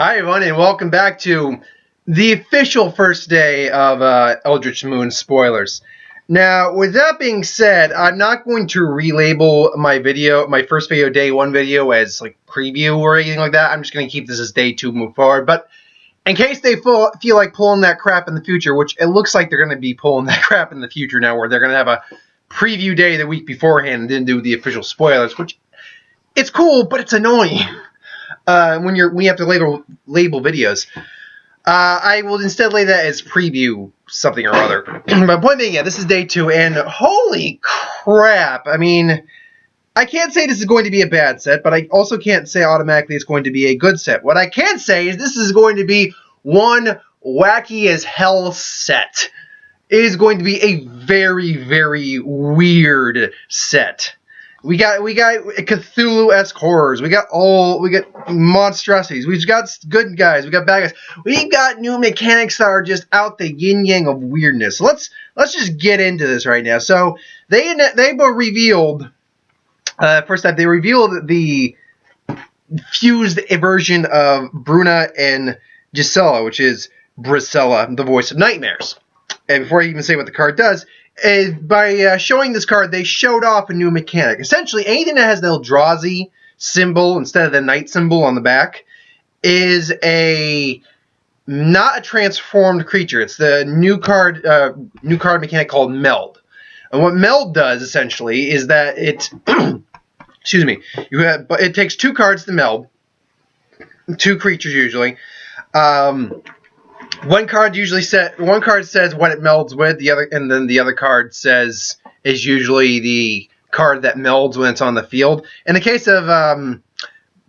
Hi everyone, and welcome back to the official first day of Eldritch Moon spoilers. Now, with that being said, I'm not going to relabel my first video, day 1 video, as like preview or anything like that. I'm just going to keep this as day 2, move forward. But in case they feel like pulling that crap in the future, which it looks like they're going to be pulling that crap in the future now, where they're going to have a preview day the week beforehand and then do the official spoilers, which it's cool, but it's annoying. When we have to label videos. I will instead lay that as preview something or other. But point being, yeah, this is day 2, and holy crap! I mean, I can't say this is going to be a bad set, but I also can't say automatically it's going to be a good set. What I can say is this is going to be one wacky as hell set. It is going to be a very, very weird set. We got Cthulhu-esque horrors. We got monstrosities. We've got good guys. We got bad guys. We've got new mechanics that are just out the yin-yang of weirdness. So let's just get into this right now. So they revealed first up, they revealed the fused version of Bruna and Gisela, which is Brisela, the voice of nightmares. And before I even say what the card does, by showing this card, they showed off a new mechanic. Essentially, anything that has the Eldrazi symbol instead of the knight symbol on the back is not a transformed creature. It's the new card mechanic called meld. And what meld does essentially is that it excuse me, it takes 2 cards to meld, 2 creatures usually. One card says what it melds with, and then the other card is usually the card that melds when it's on the field. In the case of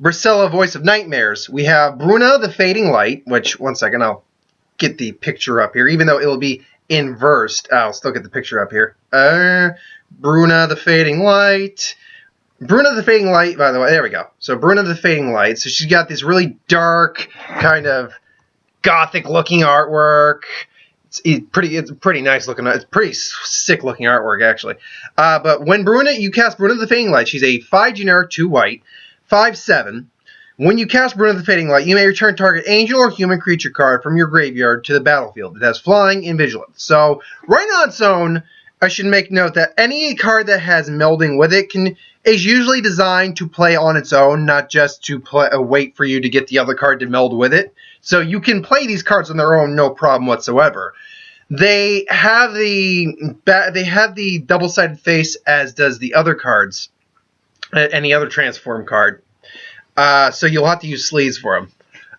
Brisela, Voice of Nightmares, we have Bruna, the Fading Light, which, one second, I'll get the picture up here, even though it'll be inversed. I'll still get the picture up here. Bruna, the Fading Light. Bruna, the Fading Light, by the way, there we go. So Bruna, the Fading Light. So she's got this really dark, kind of Gothic-looking artwork. It's pretty nice looking. It's pretty sick looking artwork, actually. But when you cast Bruna the Fading Light, she's a 5 generic, 2 white, 5/7. When you cast Bruna the Fading Light, you may return target angel or human creature card from your graveyard to the battlefield. It has flying and vigilance. So right on its own, I should make note that any card that has melding with it is usually designed to play on its own, not just to wait for you to get the other card to meld with it. So you can play these cards on their own, no problem whatsoever. They have the double-sided face, as does the other cards, any other transform card. So you'll have to use sleeves for them.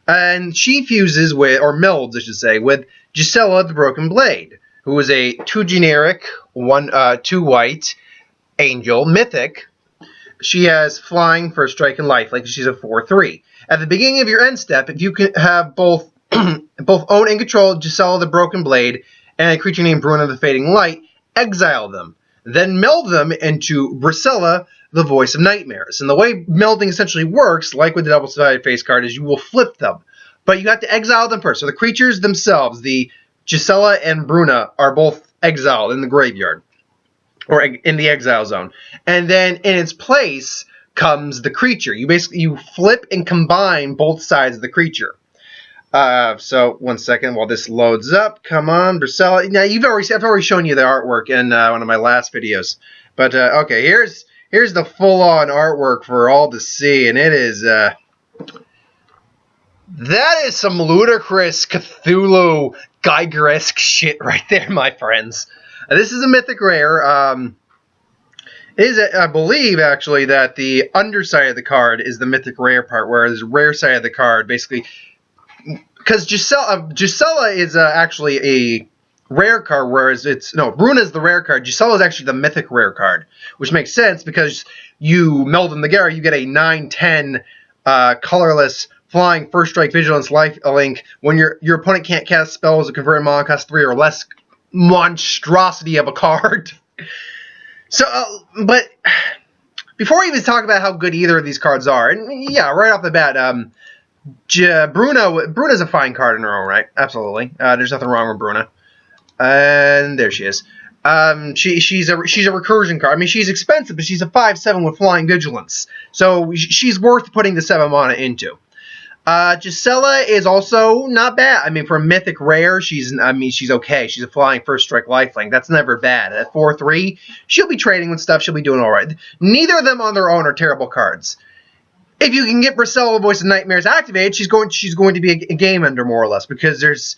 And she fuses with, or melds, I should say, with Gisela, the Broken Blade, who is a 2 generic, 2 white angel, mythic. She has flying, first strike, and life. Like she's a 4/3. At the beginning of your end step, if you can have both own and control Gisela the Broken Blade and a creature named Bruna the Fading Light, exile them. Then meld them into Brisela, the Voice of Nightmares. And the way melding essentially works, like with the double-sided face card, is you will flip them. But you have to exile them first. So the creatures themselves, the Gisela and Bruna, are both exiled in the graveyard, or in the exile zone. And then in its place comes the creature. You flip and combine both sides of the creature. So one second while this loads up. Come on, Brisela. Now I've already shown you the artwork in one of my last videos. But okay, here's the full-on artwork for all to see, and it is that is some ludicrous Cthulhu Geiger-esque shit right there, my friends. This is a mythic rare. I believe, actually, that the underside of the card is the mythic rare part, whereas the rare side of the card, basically, because Gisela is actually a rare card, whereas Bruna is the rare card. Gisela is actually the mythic rare card, which makes sense because you meld them together, you get a 9/10 colorless flying first strike vigilance life link when your opponent can't cast spells or convert mana cost 3 or less monstrosity of a card. So, but before we even talk about how good either of these cards are, and yeah, right off the bat, Bruna's a fine card in her own right. Absolutely, there's nothing wrong with Bruna. And there she is. She's a recursion card. I mean, she's expensive, but she's a 5/7 with flying vigilance, so she's worth putting the 7 mana into. Gisela is also not bad. I mean, for a mythic rare, she's okay. She's a flying first strike lifelink. That's never bad. At 4/3, she'll be trading with stuff. She'll be doing all right. Neither of them on their own are terrible cards. If you can get Brisela, Voice of Nightmares activated, she's going to be a game ender more or less, because it's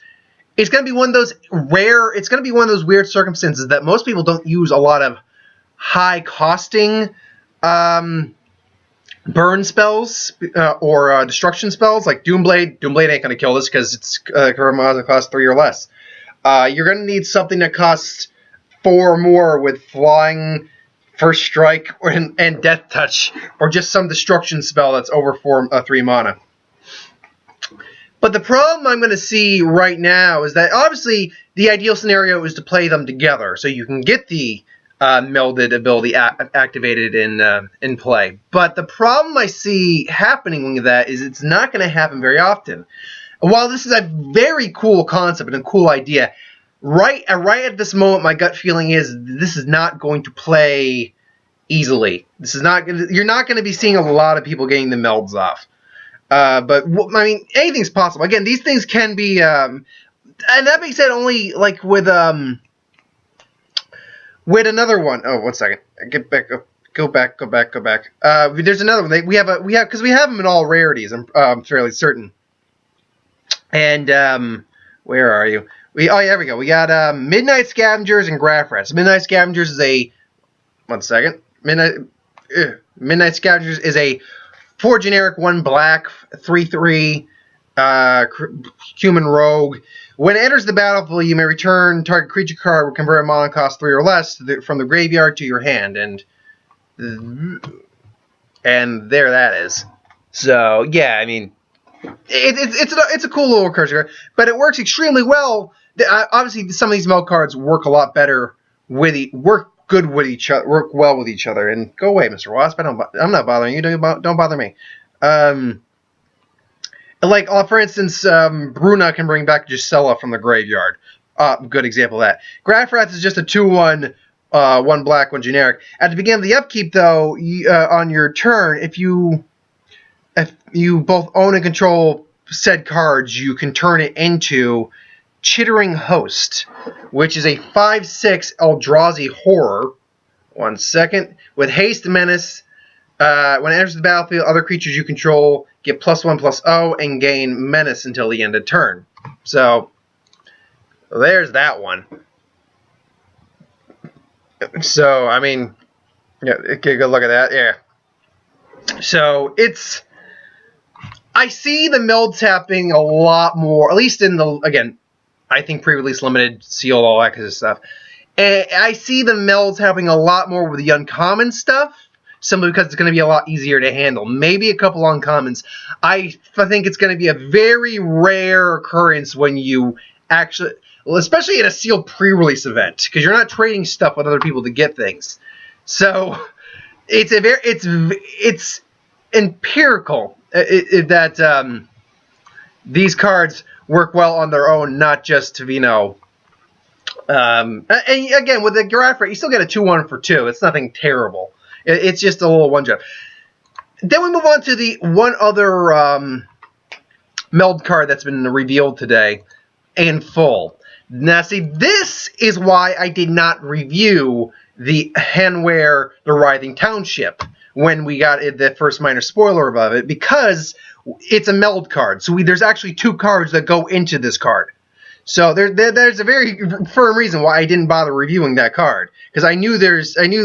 going to be one of those it's going to be one of those weird circumstances that most people don't use a lot of high costing burn spells or destruction spells like Doomblade. Doomblade ain't going to kill this because it's cost 3 or less. You're going to need something that costs 4 or more with flying, first strike, and death touch, or just some destruction spell that's over 3 mana. But the problem I'm going to see right now is that obviously the ideal scenario is to play them together, so you can get the melded ability activated in play. But the problem I see happening with that is it's not going to happen very often. While this is a very cool concept and a cool idea, right at this moment, my gut feeling is this is not going to play easily. You're not going to be seeing a lot of people getting the melds off. But I mean, anything's possible. Again, these things can be, and that being said, only like with another one. Oh, 1 second. Get back up. Go back. There's another one. Because we have them in all rarities. I'm fairly certain. And where are you? There we go. We got Midnight Scavengers and Graph Rats. Midnight Scavengers is a 1 second. Midnight Scavengers is a 4 generic, 1 black, 3/3 human rogue. When it enters the battlefield, you may return target creature card with convert mana cost 3 or less from the graveyard to your hand, and there that is. So yeah, I mean, it's a cool little creature card, but it works extremely well. Obviously, some of these meld cards work a lot better work well with each other. And go away, Mr. Wasp. I'm not bothering you. Don't bother me. Like, for instance, Bruna can bring back Gisela from the graveyard. Good example of that. Graph Rats is just a 2/1, 1 black, 1 generic. At the beginning of the upkeep, though, on your turn, if you both own and control said cards, you can turn it into Chittering Host, which is a 5/6 Eldrazi horror. 1 second. With haste, menace. When it enters the battlefield, other creatures you control get +1/+0 and gain menace until the end of turn. So there's that one. So I mean, yeah, okay, good look at that. Yeah. So I see the melds happening a lot more, at least in I think pre-release limited, sealed, all that kind of stuff. And I see the melds happening a lot more with the uncommon stuff, simply because it's going to be a lot easier to handle. Maybe a couple uncommons. I think it's going to be a very rare occurrence when you actually, especially at a sealed pre-release event, because you're not trading stuff with other people to get things. So it's empirical that these cards work well on their own, not just to, and again, with the Graph Rat, you still get a 2/1 for 2. It's nothing terrible. It's just a little one-job. Then we move on to the one other meld card that's been revealed today in full. Now, see, this is why I did not review the Hanware, the Writhing Township, when we got the first minor spoiler of it, because it's a meld card. So there's actually 2 cards that go into this card. So there's a very firm reason why I didn't bother reviewing that card, because I knew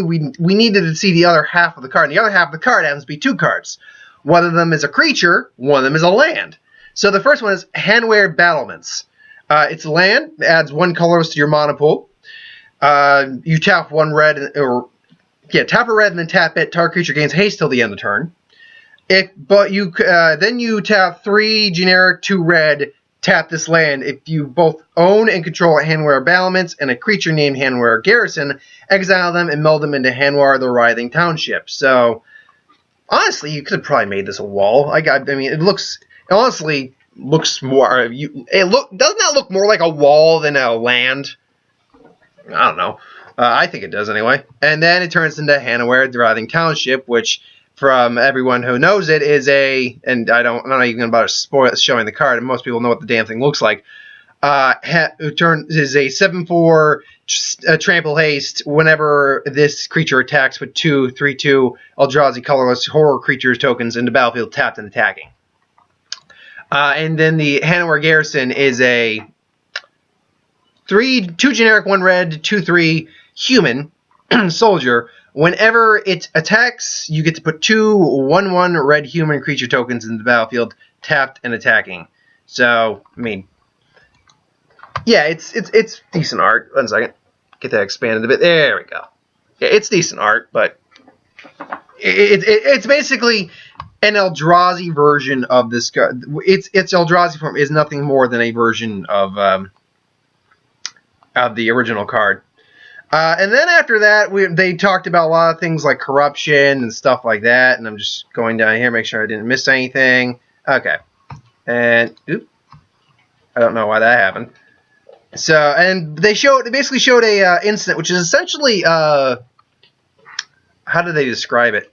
we needed to see the other half of the card. And the other half of the card happens to be 2 cards. One of them is a creature, one of them is a land. So the first one is Hanware Battlements. It's a land that adds 1 colorless to your mana pool. You tap 1 red, tap a red and then tap it. Target creature gains haste till the end of the turn. Then you tap 3 generic, 2 red. Tap this land. If you both own and control a Hanware Battlements and a creature named Hanware Garrison, exile them and meld them into Hanware the Writhing Township. So, honestly, you could have probably made this a wall. I mean, it honestly looks more. Doesn't that look more like a wall than a land? I don't know. I think it does anyway. And then it turns into Hanware the Writhing Township, which from everyone who knows it, is I'm not even about to spoil showing the card, and most people know what the damn thing looks like. Is a 7/4 trample haste. Whenever this creature attacks with 2/3/2 Eldrazi colorless horror creatures tokens in the battlefield, tapped and attacking. And then the Hanwar Garrison is a 2 generic, 1 red, 2/3 human soldier. Whenever it attacks, you get to put 2 1/1 red human creature tokens in the battlefield, tapped and attacking. So, I mean, yeah, it's decent art. 1 second, get that expanded a bit. There we go. Yeah, it's decent art, but it's basically an Eldrazi version of this card. Its Eldrazi form is nothing more than a version of the original card. And then after that, they talked about a lot of things like corruption and stuff like that. And I'm just going down here, make sure I didn't miss anything. Okay. And, oop. I don't know why that happened. So, and they basically showed a incident, which is essentially, how do they describe it?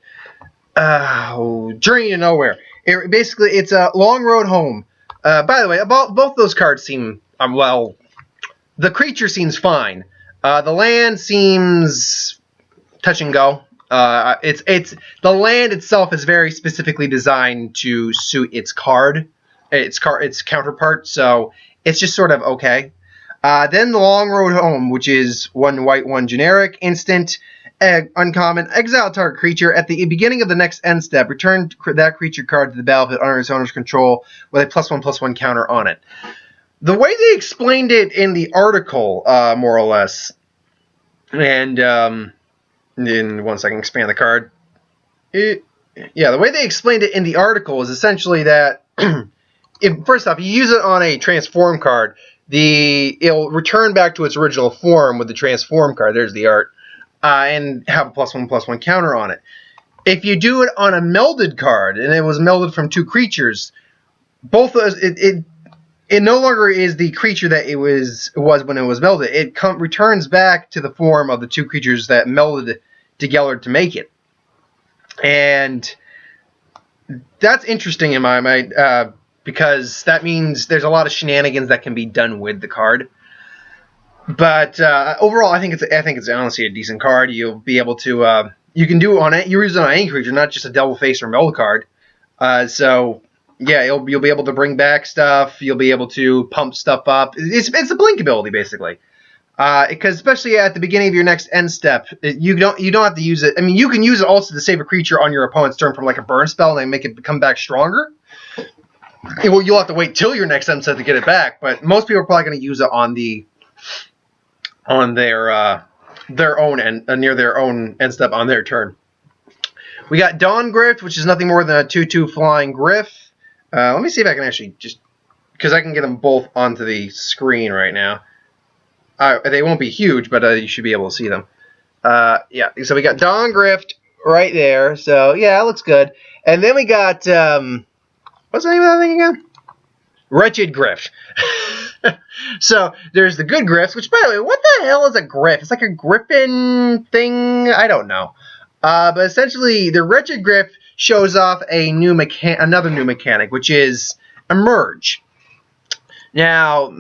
Journey to Nowhere. It's a long road home. By the way, both those cards seem, well, the creature seems fine. The land seems touch and go. The land itself is very specifically designed to suit its counterpart, so it's just sort of okay. Then the Long Road Home, which is 1 white, 1 generic, instant, uncommon, exile target creature. At the beginning of the next end step, return that creature card to the battlefield under its owner's control with a +1/+1 counter on it. The way they explained it in the article, more or less, and in 1 second, expand the card. The way they explained it in the article is essentially that, first off, you use it on a transform card, it'll return back to its original form with the transform card. There's the art, and have a +1/+1 counter on it. If you do it on a melded card, and it was melded from 2 creatures, both of those, it no longer is the creature that it was when it was melded. It returns back to the form of the 2 creatures that melded together to make it. And that's interesting in my mind, because that means there's a lot of shenanigans that can be done with the card. But overall, I think it's honestly a decent card. You'll be able to you can do it on it. You use it on any creature, not just a double face or meld card. So yeah, you'll be able to bring back stuff. You'll be able to pump stuff up. It's a blink ability basically. Because especially at the beginning of your next end step, you don't have to use it. I mean, you can use it also to save a creature on your opponent's turn from like a burn spell and make it come back stronger. Well, you'll have to wait till your next end step to get it back. But most people are probably going to use it on their own end, near their own end step on their turn. We got Dawn Grift, which is nothing more than a 2/2 flying Griff. Let me see if I can actually because I can get them both onto the screen right now. They won't be huge, but you should be able to see them. Yeah, so we got Dawn Grift right there. So yeah, it looks good. And then we got what's the name of that thing again? Wretched Grip. So there's the good Grifts, which, by the way, what the hell is a Griff? It's like a griffin thing. I don't know. But essentially, the Wretched Grip shows off another new mechanic, which is Emerge. Now,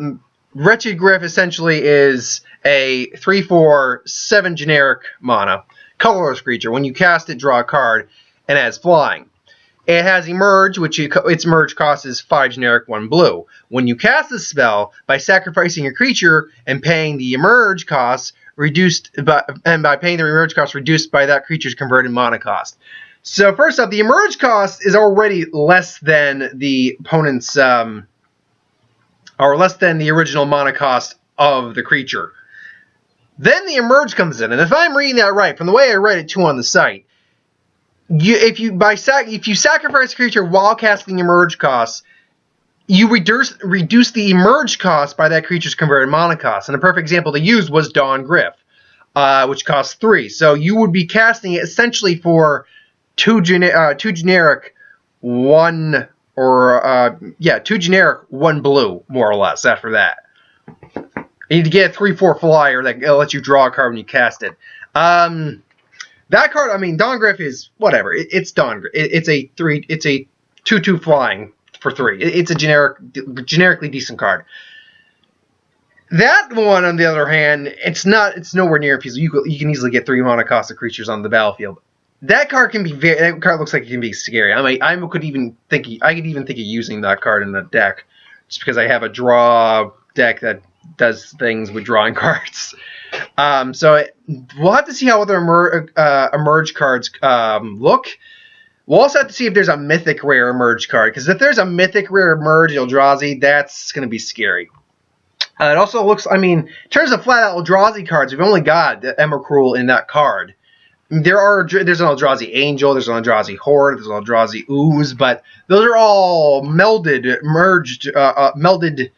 Wretched Grip essentially is a 3/4, 7 generic mana, colorless creature. When you cast it, draw a card, and it has flying. It has Emerge, which its Emerge cost is 5 generic, 1 blue. When you cast the spell, by sacrificing your creature and paying the Emerge cost reduced by paying the Emerge cost reduced by that creature's converted mana cost. So first off, the Emerge cost is already less than the opponent's or less than the original mana cost of the creature. Then the Emerge comes in, and if I'm reading that right, from the way I read it too on the site, if you sacrifice a creature while casting Emerge costs, you reduce the Emerge cost by that creature's converted mana cost. And a perfect example they used was Dawn Griff, which costs 3. So you would be casting it essentially for 2 generic, 1 or 2 generic, 1 blue, more or less. After that, you need to get a 3/4 flyer that lets you draw a card when you cast it. That card, I mean, Dawn Griff is whatever. It's Dawn Griff. It's a 2/2 flying for 3. It's a generically decent card. That one, on the other hand, it's nowhere near feasible. You can easily get 3 mana cost of creatures on the battlefield. That card can be that card looks like it can be scary. I could even think of using that card in the deck, just because I have a draw deck that does things with drawing cards. So we'll have to see how other emerge cards look. We'll also have to see if there's a mythic rare emerge card, because if there's a mythic rare emerge Eldrazi, that's going to be scary. It also looks, I mean, in terms of flat out Eldrazi cards, we've only got Emrakul in that card. There's an Eldrazi Angel, there's an Eldrazi Horde, there's an Eldrazi Ooze, but those are all melded,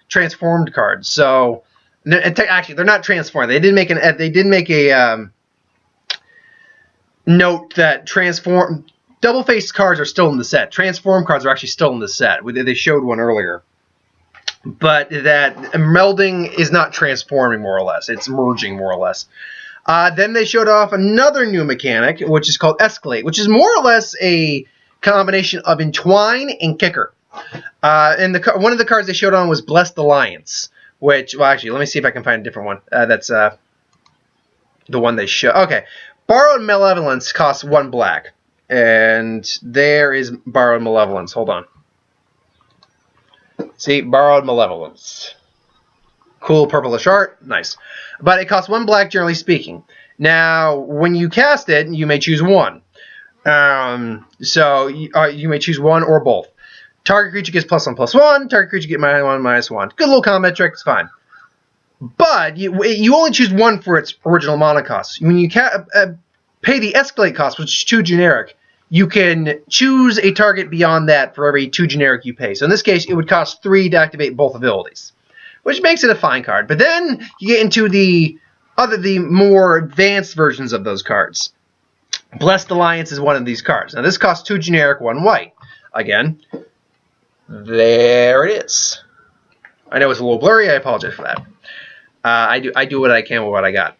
transformed cards. So, actually, they're not transformed. They did make a note that double-faced cards are still in the set. Transform cards are actually still in the set. They showed one earlier. But that melding is not transforming, more or less. It's merging, more or less. Then they showed off another new mechanic, which is called Escalate, which is more or less a combination of Entwine and Kicker. And one of the cards they showed on was Blessed Alliance, which, well, actually, let me see if I can find a different one. That's the one they show. Okay. Borrowed Malevolence costs 1 black. And there is Borrowed Malevolence. Hold on. See, Borrowed Malevolence. Cool purplish art. Nice. But it costs 1 black, generally speaking. Now, when you cast it, you may choose one. So you may choose one or both. Target creature gets +1/+1. Target creature gets -1/-1. Good little combat trick. It's fine. But you only choose one for its original mana cost. When you pay the Escalate cost, which is 2 generic, you can choose a target beyond that for every 2 generic you pay. So in this case, it would cost 3 to activate both abilities, which makes it a fine card. But then you get into the more advanced versions of those cards. Blessed Alliance is one of these cards. Now this costs 2 generic, 1 white. Again, there it is. I know it's a little blurry. I apologize for that. I do what I can with what I got.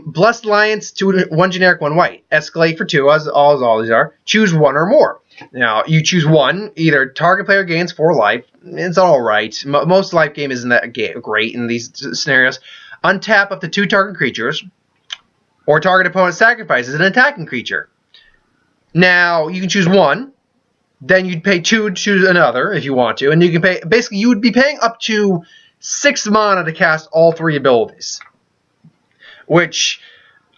Blessed Alliance, 1 generic, 1 white. Escalate for 2, as all these are. Choose 1 or more. Now, you choose 1. Either target player gains 4 life. It's alright. Most life game isn't that great in these scenarios. Untap up to 2 target creatures. Or target opponent sacrifices an attacking creature. Now, you can choose 1. Then you'd pay 2 to choose another if you want to. And you can pay, basically, you would be paying up to 6 mana to cast all 3 abilities. Which,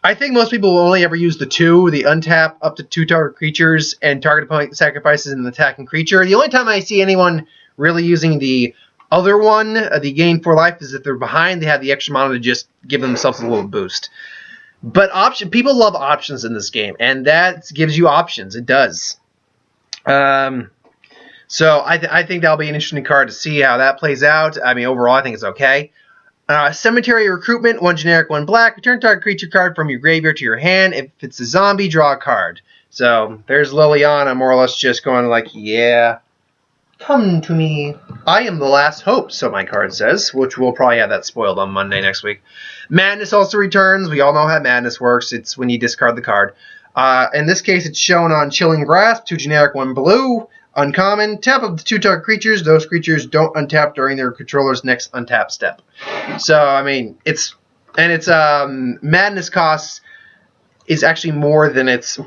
I think most people will only ever use the 2, the untap up to 2 target creatures, and target opponent sacrifices an attacking creature. The only time I see anyone really using the other one, the gain 4 life, is if they're behind, they have the extra mana to just give themselves a little boost. But people love options in this game, and that gives you options. It does. So I think that'll be an interesting card to see how that plays out. I mean, overall, I think it's okay. Cemetery Recruitment, 1 generic, 1 black. Return target creature card from your graveyard to your hand. If it's a zombie, draw a card. So there's Liliana more or less just going like, yeah, come to me. I am the last hope, so my card says, which we'll probably have that spoiled on Monday next week. Madness also returns. We all know how Madness works. It's when you discard the card. In this case, it's shown on Chilling Grasp, 2 generic, 1 blue. Uncommon, tap up to 2 target creatures. Those creatures don't untap during their controller's next untap step. So, I mean, its Madness cost is actually more than its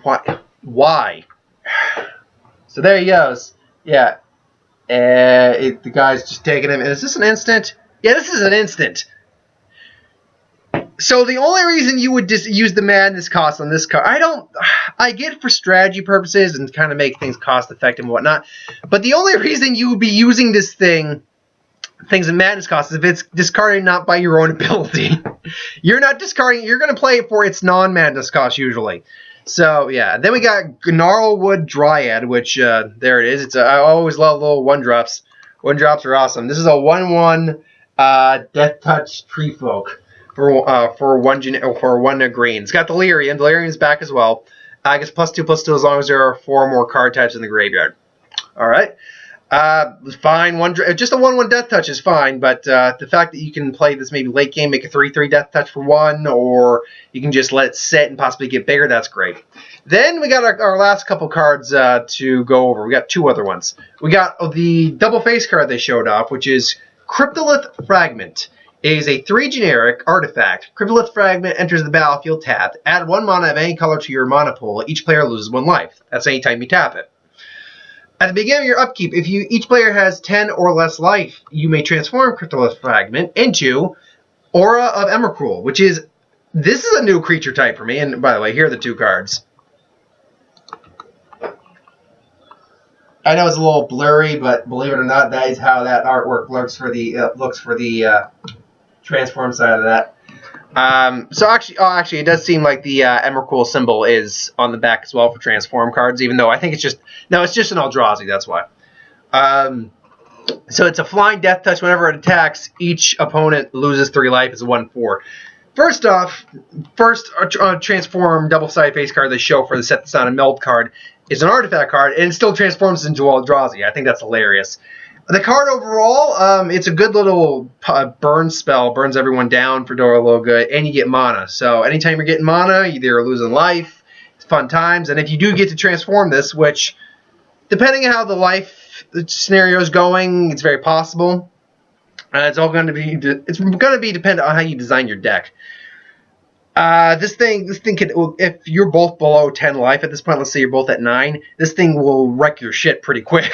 why. So there he goes. Yeah. The guy's just taking him. And is this an instant? Yeah, this is an instant. So the only reason you would just use the Madness cost on this card, I get it for strategy purposes and kind of make things cost effective and whatnot, but the only reason you would be using this things in Madness cost is if it's discarded not by your own ability. You're not discarding, you're going to play it for its non-Madness cost usually. So yeah, then we got Gnarlwood Dryad, which there it is. I always love little 1-drops. 1-drops are awesome. This is a 1/1 Death Touch Tree Folk. For one green. It's got Delirium. Delirium's back as well. I guess +2/+2 as long as there are 4 more card types in the graveyard. Alright. Fine. Just a 1/1 death touch is fine, but the fact that you can play this maybe late game, make a 3/3 death touch for 1, or you can just let it sit and possibly get bigger, that's great. Then we got our last couple cards to go over. We got 2 other ones. We got the double face card they showed off, which is Cryptolith Fragment. It is a 3 generic artifact. Cryptolith Fragment enters the battlefield tapped. Add 1 mana of any color to your mana pool. Each player loses 1 life. That's any time you tap it. At the beginning of your upkeep, if each player has 10 or less life, you may transform Cryptolith Fragment into Aura of Emrakul, which is, this is a new creature type for me. And by the way, here are the 2 cards. I know it's a little blurry, but believe it or not, that is how that artwork looks for the transform side of that. So actually, it does seem like the Emrakul symbol is on the back as well for transform cards, even though I think it's just an Eldrazi. That's why. So it's a flying death touch. Whenever it attacks, each opponent loses 3 life. It's a 1/4. First transform double-sided face card they show for the set that's not a meld card is an artifact card, and it still transforms into Eldrazi. I think that's hilarious. The card overall, it's a good little burn spell. Burns everyone down for a little good, and you get mana. So anytime you're getting mana, you're losing life. It's fun times. And if you do get to transform this, which, depending on how the life scenario is going, it's very possible. It's going to be dependent on how you design your deck. This thing could, if you're both below 10 life at this point, let's say you're both at 9, this thing will wreck your shit pretty quick.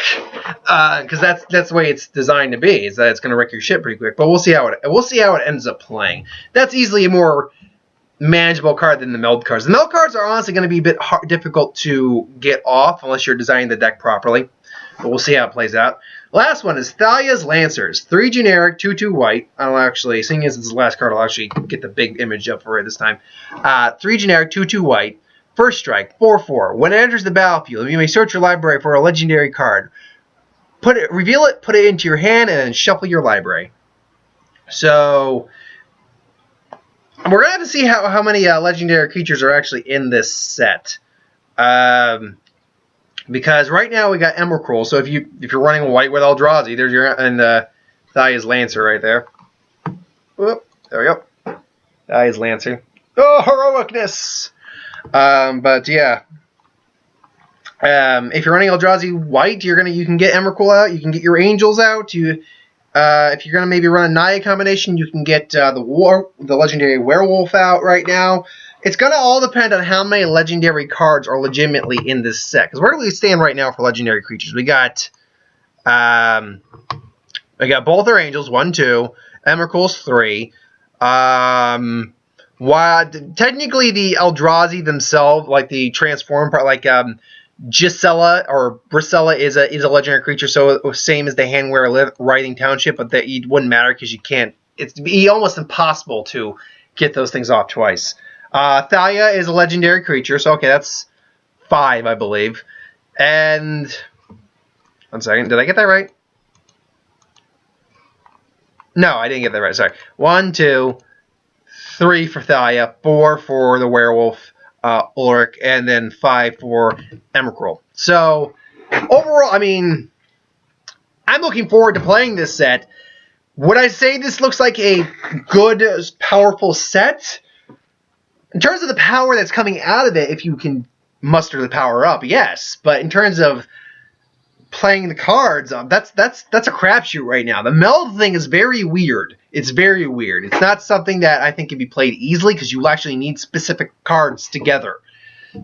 Because that's the way it's designed to be, is that it's going to wreck your shit pretty quick. But we'll see how it ends up playing. That's easily a more manageable card than the meld cards. The meld cards are honestly going to be a bit difficult to get off unless you're designing the deck properly. But we'll see how it plays out. Last one is Thalia's Lancers. 3 generic, 2/2 white. I'll actually, seeing as it's the last card, I'll actually get the big image up for it this time. 3 generic, 2/2 white. First strike, 4/4. When it enters the battlefield, you may search your library for a legendary card. Reveal it, put it into your hand, and then shuffle your library. So we're going to have to see how many legendary creatures are actually in this set. Because right now we got Emrakul, so if you're running white with Eldrazi, there's your Thalia's Lancer right there. Whoop, there we go. Thalia's Lancer. Oh, heroicness! But yeah, if you're running Eldrazi white, you can get Emrakul out. You can get your Angels out. If you're gonna maybe run a Naya combination, you can get the legendary Werewolf out right now. It's going to all depend on how many legendary cards are legitimately in this set. Because where do we stand right now for legendary creatures? We got both our Angels, 1, 2. Emrakul's 3. Technically, the Eldrazi themselves, like the transform part, like Gisela or Brisela is a legendary creature, so same as the Handwear Writhing Township, but that it wouldn't matter because you can't. It's almost impossible to get those things off twice. Thalia is a legendary creature, so okay, that's 5, I believe. And 1 second, did I get that right? No, I didn't get that right. Sorry. 1, 2, 3 for Thalia, 4 for the Werewolf, Ulrich, and then 5 for Emrakul. So overall, I mean, I'm looking forward to playing this set. Would I say this looks like a good, powerful set? In terms of the power that's coming out of it, if you can muster the power up, yes. But in terms of playing the cards, that's a crapshoot right now. The meld thing is very weird. It's very weird. It's not something that I think can be played easily because you actually need specific cards together.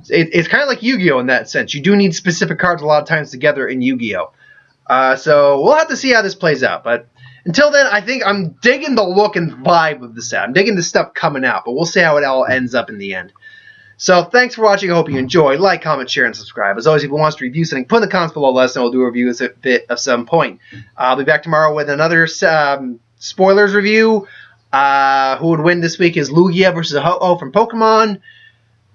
It's kind of like Yu-Gi-Oh! In that sense. You do need specific cards a lot of times together in Yu-Gi-Oh! So we'll have to see how this plays out. But until then, I think I'm digging the look and vibe of the set. I'm digging the stuff coming out, but we'll see how it all ends up in the end. So thanks for watching. I hope you enjoyed. Like, comment, share, and subscribe. As always, if you want us to review something, put in the comments below. Let us know. We'll do a review at some point. I'll be back tomorrow with another spoilers review. Who would win this week is Lugia versus Ho-Oh from Pokemon.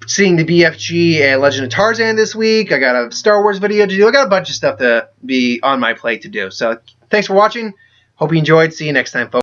Seeing the BFG and Legend of Tarzan this week. I got a Star Wars video to do. I got a bunch of stuff to be on my plate to do. So thanks for watching. Hope you enjoyed. See you next time, folks.